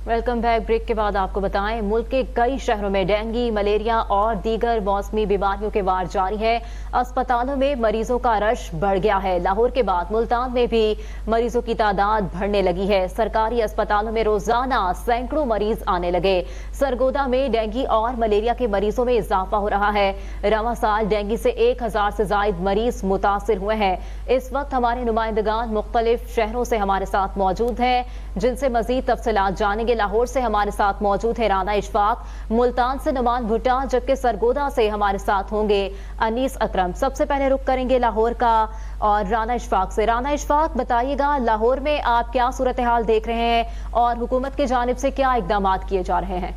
Welcome back. Break के बाद आपको बताएं, मुल्क के कई शहरों में डेंगू, मलेरिया और दीगर मौसमी बीमारियों के वार जारी है। अस्पतालों में मरीजों का रश बढ़ गया है। लाहौर के बाद मुल्तान में भी मरीजों की तादाद बढ़ने लगी है। सरकारी अस्पतालों में रोजाना सैकड़ों मरीज आने लगे। सरगोदा में डेंगू और मलेरिया के मरीजों में इजाफा हो रहा है। रवां साल डेंगू से 1000 से जायद मरीज मुतासिर हुए हैं। इस वक्त हमारे नुमाइंदगान मुख्तलिफ शहरों से हमारे साथ मौजूद हैं, जिनसे मजीद तफसीलात जानेंगे। लाहौर से हमारे साथ मौजूद है राना इशफाक, मुल्तान से नुमान भुट्टा, जबकि सरगोदा से हमारे साथ होंगे अनीस अकरम। सबसे पहले रुख करेंगे लाहौर का और राना इशफाक से। राना इशफाक, बताइएगा लाहौर में आप क्या सूरत हाल देख रहे हैं और हुकूमत की जानिब से क्या इकदाम किए जा रहे हैं?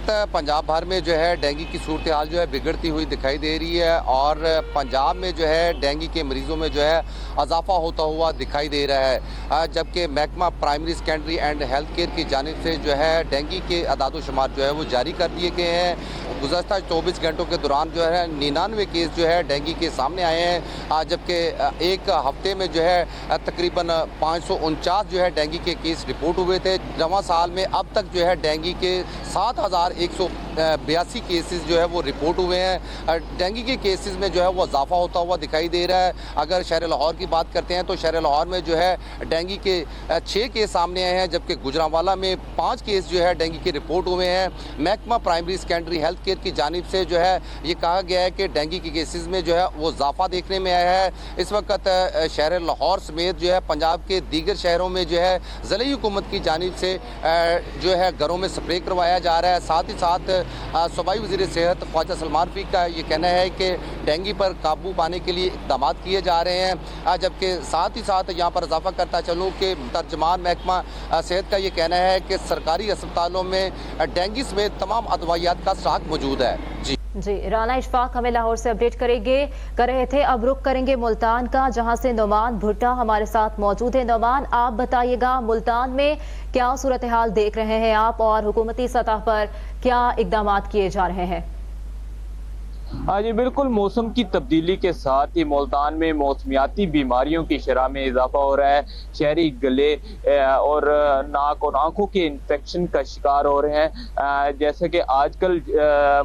पंजाब भर में जो है डेंगू की सूरत हाल जो है बिगड़ती हुई दिखाई दे रही है और पंजाब में जो है डेंगू के मरीजों में जो है इजाफा होता हुआ दिखाई दे रहा है, जबकि महकमा primary secondary and health care की जानिब से जो है डेंगू के अदाद शुमार जो है वो जारी कर दिए गए हैं। गुज़श्ता 24 घंटों के दौरान जो है 99 केस जो है डेंगू के सामने आए हैं, जबकि एक हफ्ते में जो है तकरीबन 549 जो है डेंगू के केस रिपोर्ट हुए थे। रवां साल में अब तक जो है डेंगू के 7182 केसेस जो है वो रिपोर्ट हुए हैं। डेंगू के केसेस में जो है वो इजाफा होता हुआ दिखाई दे रहा है। अगर शहर लाहौर की बात करते हैं तो शहर लाहौर में जो है डेंगू के 6 केस सामने आए हैं, जबकि गुजरांवाला में 5 केस जो है डेंगू के रिपोर्ट हुए हैं। महकमा प्राइमरी सेकेंडरी हेल्थ केयर की जानिब से जो है ये कहा गया है कि डेंगू के केसेस में जो है वो इजाफा देखने में आया है। इस वक्त शहर लाहौर समेत जो है पंजाब के दीगर शहरों में जो है ज़िली हुकूमत की जानिब से जो है घरों में स्प्रे करवाया जा रहा है। साथ ही साथ सूबाई वज़ीर सेहत ख्वाजा सलमान रफ़ीक का ये कहना है कि डेंगू पर काबू पाने के लिए इक़दाम किए जा रहे हैं, जबकि साथ ही साथ यहाँ पर इजाफा करता चलूँ कि तर्जमान महकमा सेहत का ये कहना है कि सरकारी अस्पतालों में डेंगू समेत तमाम अदवायात का स्टॉक मौजूद है। जी, राना इशफाक हमें लाहौर से अपडेट कर रहे थे। अब रुख करेंगे मुल्तान का, जहां से नुमान भुट्टा हमारे साथ मौजूद है। नुमान, आप बताइएगा मुल्तान में क्या सूरत हाल देख रहे हैं आप और हुकूमती सतह पर क्या इकदाम किए जा रहे हैं? हाँ जी बिल्कुल, मौसम की तब्दीली के साथ ही मुल्तान में मौसमियाती बीमारियों की शरह में इजाफा हो रहा है। शहरी गले और नाक और आंखों के इन्फेक्शन का शिकार हो रहे हैं। जैसे कि आजकल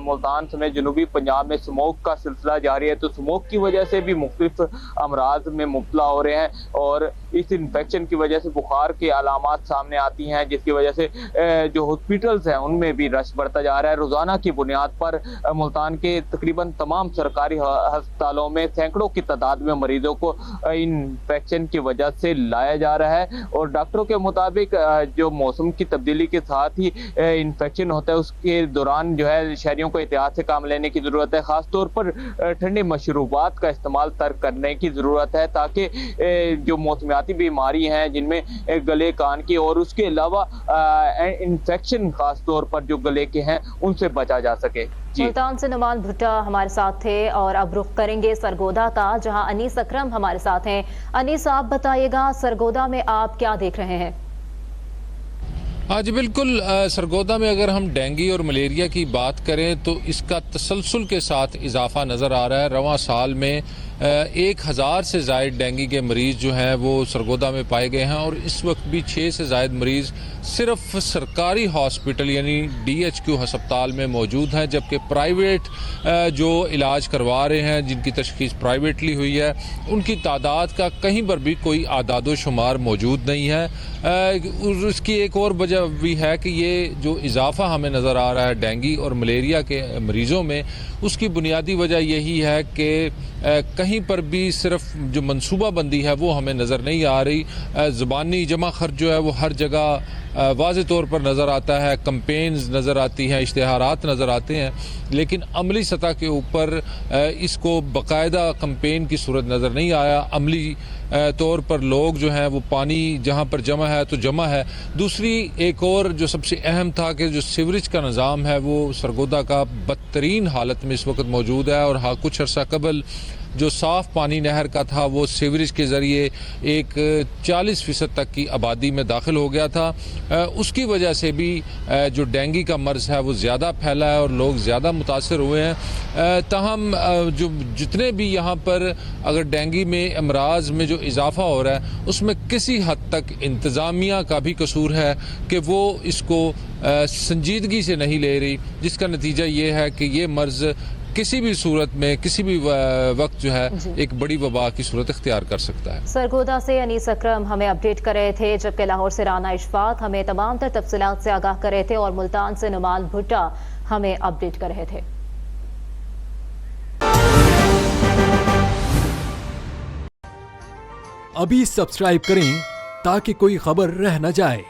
मुल्तान समेत जनूबी पंजाब में स्मोक का सिलसिला जारी है, तो स्मोक की वजह से भी मुख्तलिफ अमराज में मुब्तला हो रहे हैं और इस इन्फेक्शन की वजह से बुखार के अलामात सामने आती हैं, जिसकी वजह से जो हॉस्पिटल्स हैं उनमें भी रश बढ़ता जा रहा है। रोज़ाना की बुनियाद पर मुल्तान के तकरीबन तमाम सरकारी अस्पतालों में सैकड़ों की तादाद में मरीजों को इन्फेक्शन की वजह से लाया जा रहा है और डॉक्टरों के मुताबिक जो मौसम की तब्दीली के साथ ही इन्फेक्शन होता है उसके दौरान जो है शहरियों को एहतियात से काम लेने की ज़रूरत है। ख़ासतौर पर ठंडे मशरूबात का इस्तेमाल तर्क करने की ज़रूरत है, ताकि जो मौसमियाती बीमारी हैं जिनमें गले कान की और उसके अलावा इन्फेक्शन ख़ासतौर पर जो गले के हैं उनसे बचा जा सके। मुल्तान से नुमान भुट्टा हमारे साथ थे और अब रुख करेंगे सरगोदा का, जहां अनीस अकरम हमारे साथ हैं। अनीस, आप बताइएगा सरगोदा में आप क्या देख रहे हैं? हाँ जी बिल्कुल, सरगोदा में अगर हम डेंगू और मलेरिया की बात करें तो इसका तसलसल के साथ इजाफा नज़र आ रहा है। रवां साल में 1000 से ज़ायद डेंगू के मरीज़ जो हैं वो सरगोदा में पाए गए हैं और इस वक्त भी 6 से ज़ायद मरीज़ सिर्फ सरकारी हॉस्पिटल यानी DHQ हस्पताल में मौजूद हैं, जबकि प्राइवेट जो इलाज करवा रहे हैं, जिनकी तशखीस प्राइवेटली हुई है, उनकी तादाद का कहीं पर भी कोई आदाद शुमार मौजूद नहीं है। उसकी एक और वजह भी है कि ये जो इजाफा हमें नज़र आ रहा है डेंगू और मलेरिया के मरीज़ों में, उसकी बुनियादी वजह यही है कि कहीं पर भी सिर्फ जो मनसूबा बंदी है वो हमें नज़र नहीं आ रही। ज़बानी जमा खर्च जो है वो हर जगह वाज़े तौर पर नज़र आता है, कंपेन्स नज़र आती हैं, इश्तिहारात नज़र आते हैं, लेकिन अमली सतह के ऊपर इसको बाकायदा कंपेन की सूरत नज़र नहीं आया। अमली तौर पर लोग जो हैं वो पानी जहाँ पर जमा है तो जमा है। दूसरी एक और जो सबसे अहम था कि जो सीवरेज का निज़ाम है वो सरगोदा का बदतरीन हालत में इस वक्त मौजूद है और हाँ कुछ अर्सा कबल जो साफ पानी नहर का था वो सीवरेज के ज़रिए एक 40% तक की आबादी में दाखिल हो गया था। उसकी वजह से भी जो डेंगू का मर्ज़ है वो ज़्यादा फैला है और लोग ज़्यादा मुतासर हुए हैं। ताहम जो जितने भी यहाँ पर अगर डेंगू में अमराज में जो इजाफा हो रहा है उसमें किसी हद तक इंतज़ामिया का भी कसूर है कि वो इसको संजीदगी से नहीं ले रही, जिसका नतीजा ये है कि ये मर्ज़ किसी भी सूरत में किसी भी वक्त जो है एक बड़ी वबा की सूरत इख्तियार कर सकता है। सरगोदा से अनीस अकरम हमें अपडेट कर रहे थे, जबकि लाहौर से राना इशफाक हमें तमाम तर तफसीलात से आगाह कर रहे थे और मुल्तान से नुमान भुट्टा हमें अपडेट कर रहे थे। अभी सब्सक्राइब करें ताकि कोई खबर रह न जाए।